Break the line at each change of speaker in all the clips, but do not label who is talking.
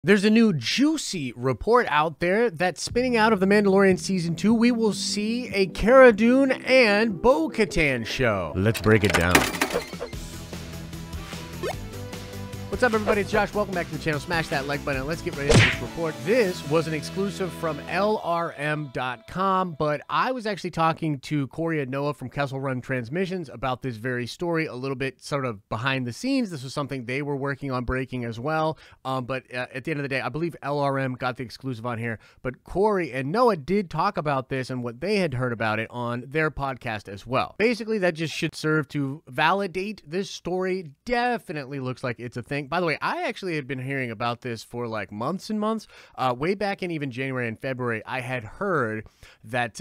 There's a new juicy report out there that spinning out of The Mandalorian Season 2, we will see a Cara Dune and Bo Katan show. Let's break it down. What's up, everybody? It's Josh. Welcome back to the channel. Smash that like button and let's get ready to this report. This was an exclusive from LRM.com, but I was actually talking to Corey and Noah from Kessel Run Transmissions about this very story a little bit sort of behind the scenes. This was something they were working on breaking as well, but at the end of the day, I believe LRM got the exclusive on here, but Corey and Noah did talk about this and what they had heard about it on their podcast as well. Basically, that just should serve to validate this story. Definitely looks like it's a thing. By the way, I actually had been hearing about this for like months and months. Way back in even January and February, I had heard that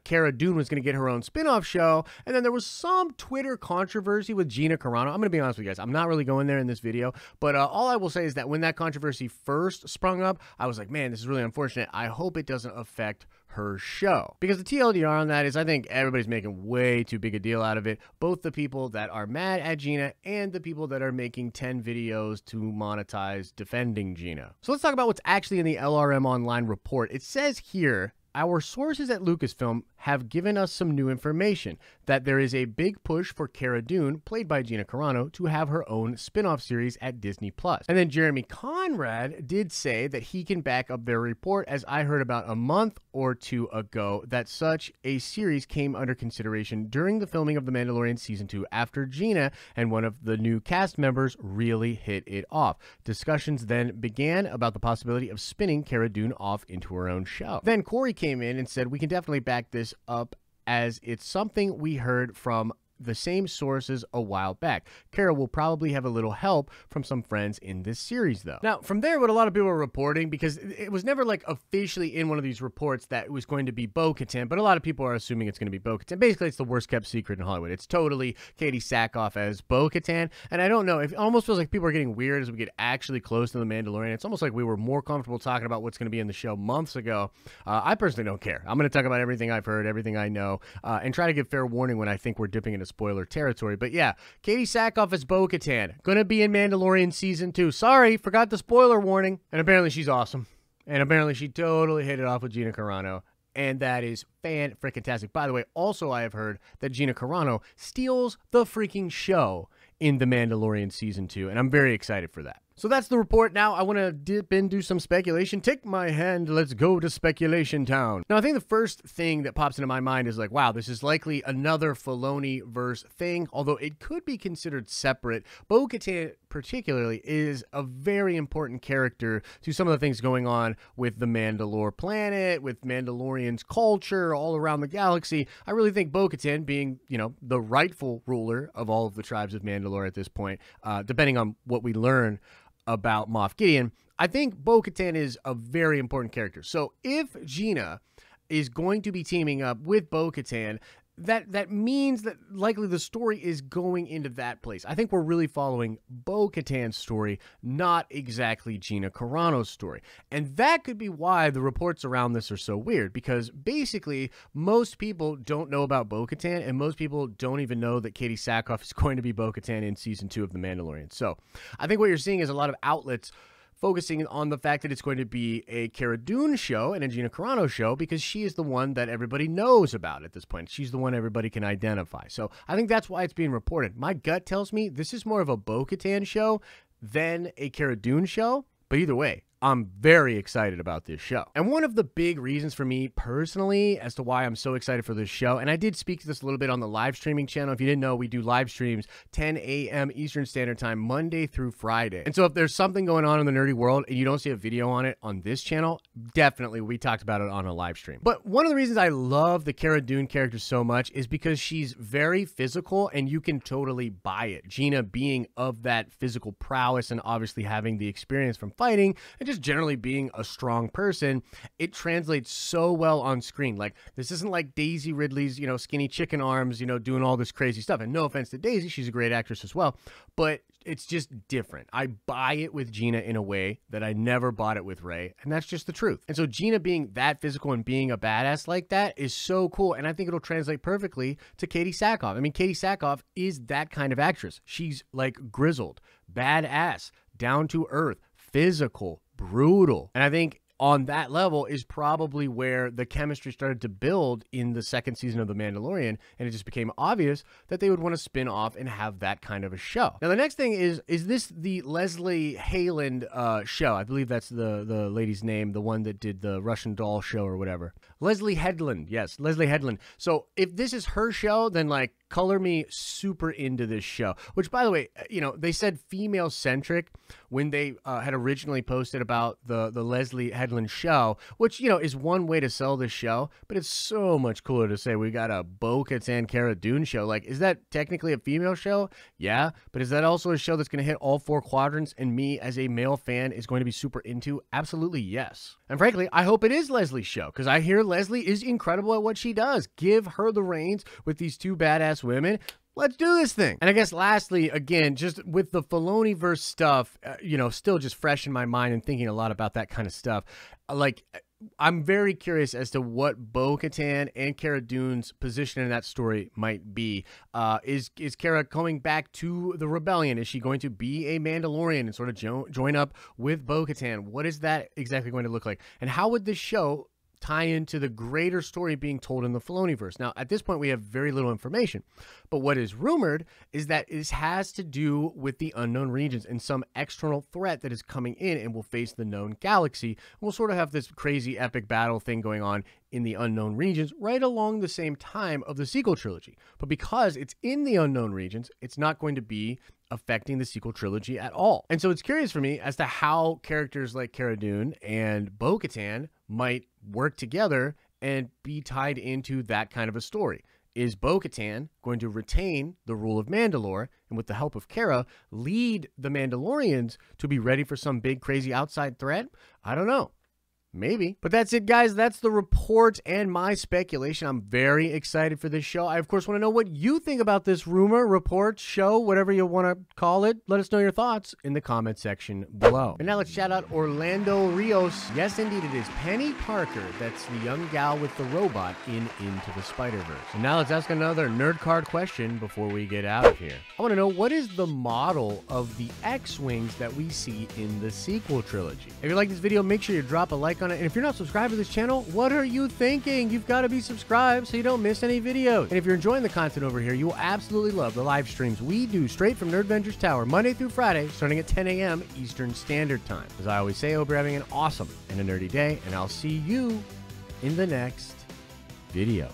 Cara Dune was going to get her own spin-off show, and then there was some Twitter controversy with Gina Corano. I'm going to be honest with you guys. I'm not really going there in this video, but all I will say is that when that controversy first sprung up, I was like, man, this is really unfortunate. I hope it doesn't affect her show. Because the TLDR on that is I think everybody's making way too big a deal out of it. Both the people that are mad at Gina and the people that are making 10 videos to monetize defending Gina. So let's talk about what's actually in the LRM Online report. It says here, our sources at Lucasfilm have given us some new information that there is a big push for Cara Dune, played by Gina Corano, to have her own spin-off series at Disney+. And then Jeremy Conrad did say that he can back up their report, as I heard about a month or two ago that such a series came under consideration during the filming of The Mandalorian Season 2 after Gina and one of the new cast members really hit it off. Discussions then began about the possibility of spinning Cara Dune off into her own show. Then Corey came in and said, we can definitely back this up as it's something we heard from the same sources a while back. Cara will probably have a little help from some friends in this series, though. Now, from there, what a lot of people were reporting, because it was never like officially in one of these reports that it was going to be Bo Katan, but a lot of people are assuming it's going to be Bo Katan. Basically, it's the worst kept secret in Hollywood. It's totally Katee Sackhoff as Bo Katan, and I don't know, it almost feels like people are getting weird as we get actually close to The Mandalorian. It's almost like we were more comfortable talking about what's going to be in the show months ago. I personally don't care. I'm going to talk about everything I've heard, everything I know, and try to give fair warning when I think we're dipping into spoiler territory. But yeah, Katee Sackhoff as Bo Katan, gonna be in Mandalorian Season 2. Sorry, forgot the spoiler warning. And apparently she's awesome. And apparently she totally hit it off with Gina Corano. And that is fan-freaking-tastic. By the way, also I have heard that Gina Corano steals the freaking show in The Mandalorian Season 2. And I'm very excited for that. So that's the report. Now I want to dip in, do some speculation. Take my hand, let's go to speculation town. Now I think the first thing that pops into my mind is like, wow, this is likely another Filoni Verse thing, although it could be considered separate. Bo Katan particularly is a very important character to some of the things going on with the Mandalore planet, with Mandalorian's culture all around the galaxy. I really think Bo Katan, being, you know, the rightful ruler of all of the tribes of Mandalore at this point, depending on what we learn about Moff Gideon, I think Bo Katan is a very important character. So if Gina is going to be teaming up with Bo Katan, that means that likely the story is going into that place. I think we're really following Bo Katan's story, not exactly Gina Carano's story. And that could be why the reports around this are so weird, because basically most people don't know about Bo Katan, and most people don't even know that Katee Sackhoff is going to be Bo Katan in Season 2 of The Mandalorian. So I think what you're seeing is a lot of outlets focusing on the fact that it's going to be a Cara Dune show and a Gina Carano show, because she is the one that everybody knows about at this point. She's the one everybody can identify. So I think that's why it's being reported. My gut tells me this is more of a Bo Katan show than a Cara Dune show, but either way, I'm very excited about this show. And one of the big reasons for me personally as to why I'm so excited for this show, and I did speak to this a little bit on the live streaming channel. If you didn't know, we do live streams 10 a.m. Eastern Standard Time, Monday through Friday. And so if there's something going on in the nerdy world and you don't see a video on it on this channel, definitely we talked about it on a live stream. But one of the reasons I love the Cara Dune character so much is because she's very physical and you can totally buy it. Gina being of that physical prowess and obviously having the experience from fighting and just generally being a strong person, it translates so well on screen. Like, this isn't like Daisy Ridley's, you know, skinny chicken arms, you know, doing all this crazy stuff. And no offense to Daisy, she's a great actress as well, but it's just different. I buy it with Gina in a way that I never bought it with Rey, and that's just the truth. And so Gina being that physical and being a badass like that is so cool, and I think it'll translate perfectly to Katee Sackhoff. I mean, Katee Sackhoff is that kind of actress. She's like grizzled, badass, down to earth, physical, brutal. And I think on that level is probably where the chemistry started to build in the second season of The Mandalorian, and it just became obvious that they would want to spin off and have that kind of a show. Now, the next thing is this the Leslie Hayland show? I believe that's the lady's name, the one that did the Russian doll show or whatever. Leslie Headland, yes, Leslie Headland. So if this is her show, then like color me super into this show, which by the way, you know, they said female centric when they had originally posted about the Leslie Headland show, which, you know, is one way to sell this show, but it's so much cooler to say we got a Bo Katan Cara Dune show. Like, is that technically a female show? Yeah, but is that also a show that's going to hit all 4 quadrants and me as a male fan is going to be super into? Absolutely yes. And frankly, I hope it is Leslie's show, because I hear Leslie is incredible at what she does. Give her the reins with these 2 badass women. Let's do this thing. And I guess lastly, again, just with the Filoni Verse stuff, you know, still just fresh in my mind and thinking a lot about that kind of stuff. Like, I'm very curious as to what Bo Katan and Cara Dune's position in that story might be. Is Cara coming back to the rebellion? Is she going to be a Mandalorian and sort of join up with Bo Katan? What is that exactly going to look like? And how would this show tie into the greater story being told in the Filoni Verse? Now, at this point, we have very little information, but what is rumored is that this has to do with the unknown regions and some external threat that is coming in and will face the known galaxy. We'll sort of have this crazy epic battle thing going on in the unknown regions right along the same time of the sequel trilogy. But because it's in the unknown regions, it's not going to be affecting the sequel trilogy at all. And so it's curious for me as to how characters like Cara Dune and Bo Katan might work together and be tied into that kind of a story. Is Bo Katan going to retain the rule of Mandalore and with the help of Cara lead the Mandalorians to be ready for some big crazy outside threat? I don't know. Maybe. But that's it, guys. That's the report and my speculation. I'm very excited for this show. I, of course, want to know what you think about this rumor, report, show, whatever you want to call it. Let us know your thoughts in the comment section below. And now let's shout out Orlando Rios. Yes, indeed, it is Penny Parker. That's the young gal with the robot in Into the Spider-Verse. And now let's ask another nerd card question before we get out of here. I want to know, what is the model of the X-Wings that we see in the sequel trilogy? If you like this video, make sure you drop a like on it. And if you're not subscribed to this channel, what are you thinking? You've got to be subscribed so you don't miss any videos. And if you're enjoying the content over here, you will absolutely love the live streams we do straight from Nerd Ventures Tower, Monday through Friday, starting at 10 a.m. Eastern Standard Time. As I always say, I hope you're having an awesome and a nerdy day, and I'll see you in the next video.